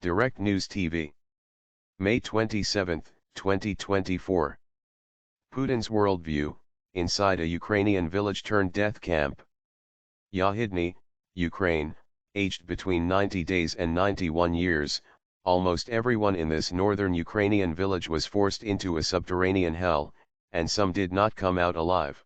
Direct News TV. May 27, 2024. Putin's worldview, inside a Ukrainian village turned death camp. Yahidny, Ukraine, aged between 90 days and 91 years, almost everyone in this northern Ukrainian village was forced into a subterranean hell, and some did not come out alive.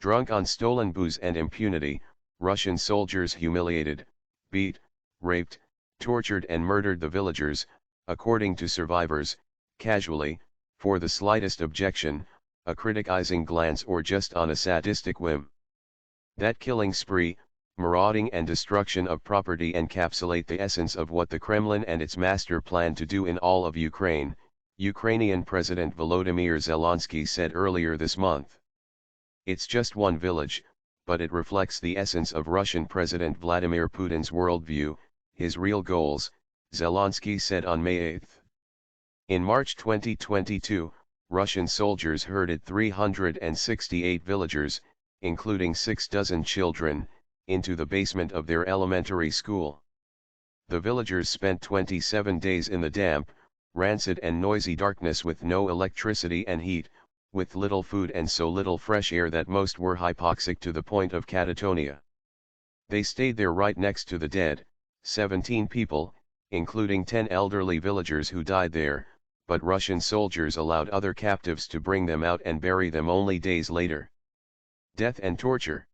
Drunk on stolen booze and impunity, Russian soldiers humiliated, beat, raped, tortured and murdered the villagers, according to survivors, casually, for the slightest objection, a criticizing glance or just on a sadistic whim. That killing spree, marauding and destruction of property encapsulate the essence of what the Kremlin and its master plan to do in all of Ukraine, Ukrainian President Volodymyr Zelensky said earlier this month. It's just one village, but it reflects the essence of Russian President Vladimir Putin's worldview, his real goals, Zelensky said on May 8. In March 2022, Russian soldiers herded 368 villagers, including 6 dozen children, into the basement of their elementary school. The villagers spent 27 days in the damp, rancid and noisy darkness with no electricity and heat, with little food and so little fresh air that most were hypoxic to the point of catatonia. They stayed there right next to the dead, 17 people, including 10 elderly villagers who died there, but Russian soldiers allowed other captives to bring them out and bury them only days later. Death and torture.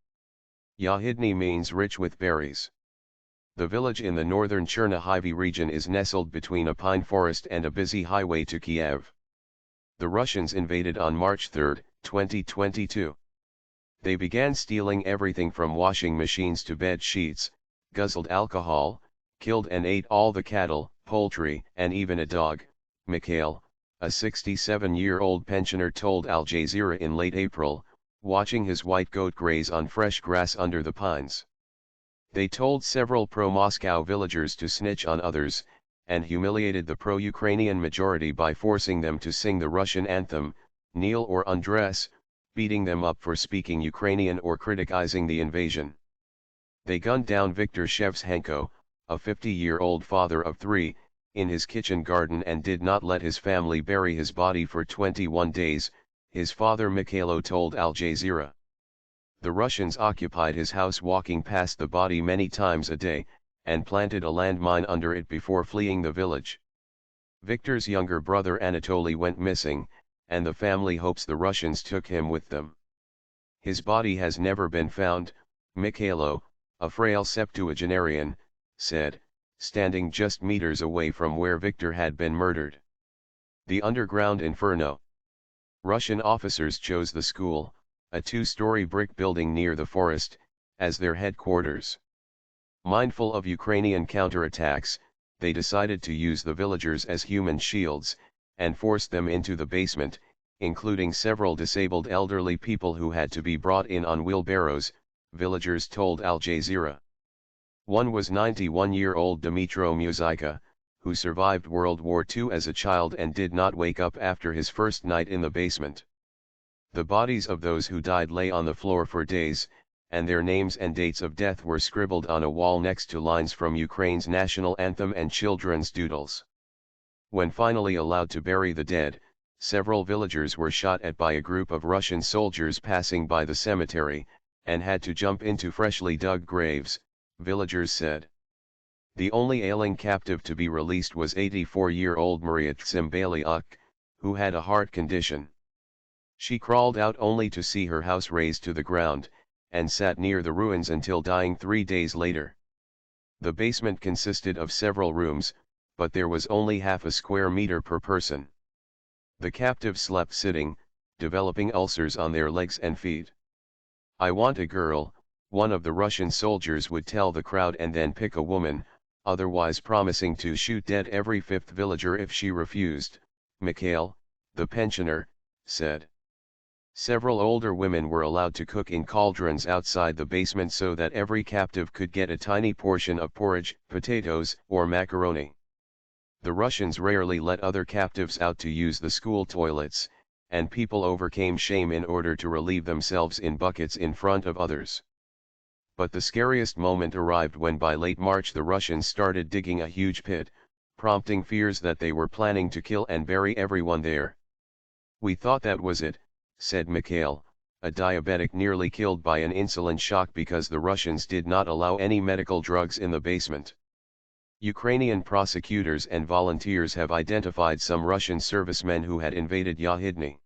Yahidny means rich with berries. The village in the northern Chernihiv region is nestled between a pine forest and a busy highway to Kiev. The Russians invaded on March 3, 2022. They began stealing everything from washing machines to bed sheets, guzzled alcohol, killed and ate all the cattle, poultry, and even a dog, Mikhail, a 67-year-old pensioner told Al Jazeera in late April, watching his white goat graze on fresh grass under the pines. They told several pro-Moscow villagers to snitch on others, and humiliated the pro-Ukrainian majority by forcing them to sing the Russian anthem, kneel or undress, beating them up for speaking Ukrainian or criticizing the invasion. They gunned down Viktor Shevchenko, a 50-year-old father of 3, in his kitchen garden and did not let his family bury his body for 21 days, his father Mikhailo told Al Jazeera. The Russians occupied his house, walking past the body many times a day, and planted a landmine under it before fleeing the village. Viktor's younger brother Anatoly went missing, and the family hopes the Russians took him with them. His body has never been found, Mikhailo, a frail septuagenarian, said, standing just meters away from where Viktor had been murdered. The underground inferno. Russian officers chose the school, a 2-story brick building near the forest, as their headquarters. Mindful of Ukrainian counterattacks, they decided to use the villagers as human shields, and forced them into the basement, including several disabled elderly people who had to be brought in on wheelbarrows, villagers told Al Jazeera. One was 91-year-old Dmytro Muzika, who survived World War II as a child and did not wake up after his first night in the basement. The bodies of those who died lay on the floor for days, and their names and dates of death were scribbled on a wall next to lines from Ukraine's national anthem and children's doodles. When finally allowed to bury the dead, several villagers were shot at by a group of Russian soldiers passing by the cemetery, and had to jump into freshly dug graves, villagers said. The only ailing captive to be released was 84-year-old Maria Tsimbalyuk, who had a heart condition. She crawled out only to see her house razed to the ground, and sat near the ruins until dying 3 days later. The basement consisted of several rooms, but there was only half a square meter per person. The captives slept sitting, developing ulcers on their legs and feet. "I want a girl," one of the Russian soldiers would tell the crowd, and then pick a woman, otherwise promising to shoot dead every 5th villager if she refused, Mikhail, the pensioner, said. Several older women were allowed to cook in cauldrons outside the basement so that every captive could get a tiny portion of porridge, potatoes, or macaroni. The Russians rarely let other captives out to use the school toilets, and people overcame shame in order to relieve themselves in buckets in front of others. But the scariest moment arrived when by late March the Russians started digging a huge pit, prompting fears that they were planning to kill and bury everyone there. "We thought that was it," said Mikhail, a diabetic nearly killed by an insulin shock because the Russians did not allow any medical drugs in the basement. Ukrainian prosecutors and volunteers have identified some Russian servicemen who had invaded Yahidny.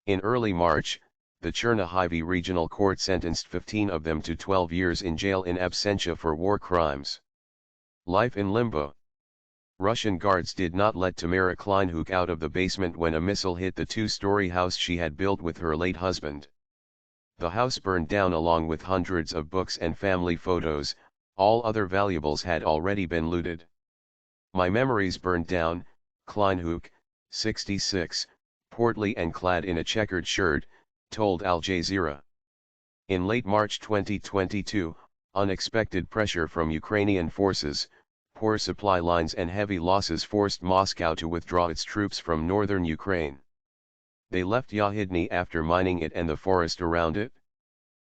In early March, the Chernihiv Regional Court sentenced 15 of them to 12 years in jail in absentia for war crimes. Life in limbo. Russian guards did not let Tamara Kleinhuk out of the basement when a missile hit the two-story house she had built with her late husband. The house burned down along with hundreds of books and family photos. All other valuables had already been looted. "My memories burned down," Kleinhuk, 66, portly and clad in a checkered shirt, told Al Jazeera. In late March 2022, unexpected pressure from Ukrainian forces, poor supply lines and heavy losses forced Moscow to withdraw its troops from northern Ukraine. They left Yahidny after mining it and the forest around it.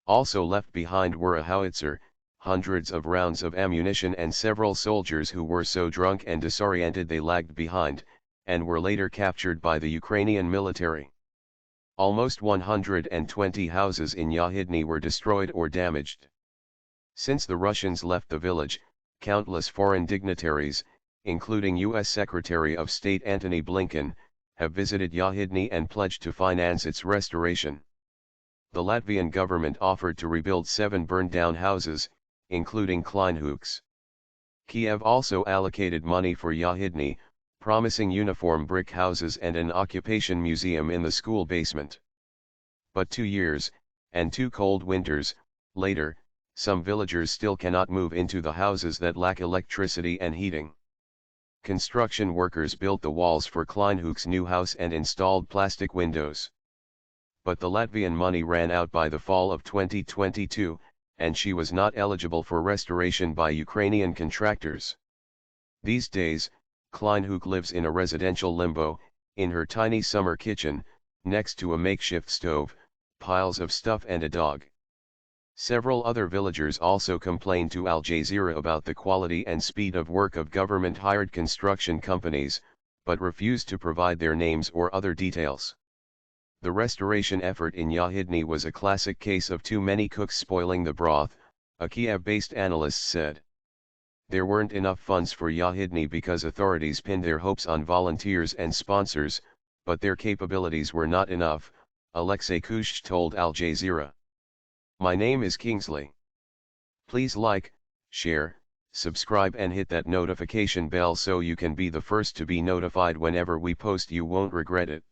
Also left behind were a howitzer, hundreds of rounds of ammunition and several soldiers who were so drunk and disoriented they lagged behind, and were later captured by the Ukrainian military. Almost 120 houses in Yahidny were destroyed or damaged. Since the Russians left the village, countless foreign dignitaries, including U.S. Secretary of State Antony Blinken, have visited Yahidny and pledged to finance its restoration. The Latvian government offered to rebuild 7 burned-down houses, including Kleinhuk's. Kiev also allocated money for Yahidny, promising uniform brick houses and an occupation museum in the school basement. But 2 years, and 2 cold winters, later, some villagers still cannot move into the houses that lack electricity and heating. Construction workers built the walls for Kleinhuk's new house and installed plastic windows. But the Latvian money ran out by the fall of 2022, and she was not eligible for restoration by Ukrainian contractors. These days, Kleinhuk lives in a residential limbo, in her tiny summer kitchen, next to a makeshift stove, piles of stuff and a dog. Several other villagers also complained to Al Jazeera about the quality and speed of work of government-hired construction companies, but refused to provide their names or other details. The restoration effort in Yahidny was a classic case of too many cooks spoiling the broth, a Kiev-based analyst said. There weren't enough funds for Yahidny because authorities pinned their hopes on volunteers and sponsors, but their capabilities were not enough, Alexei Kush told Al Jazeera. "My name is Kingsley. Please like, share, subscribe and hit that notification bell so you can be the first to be notified whenever we post. You won't regret it."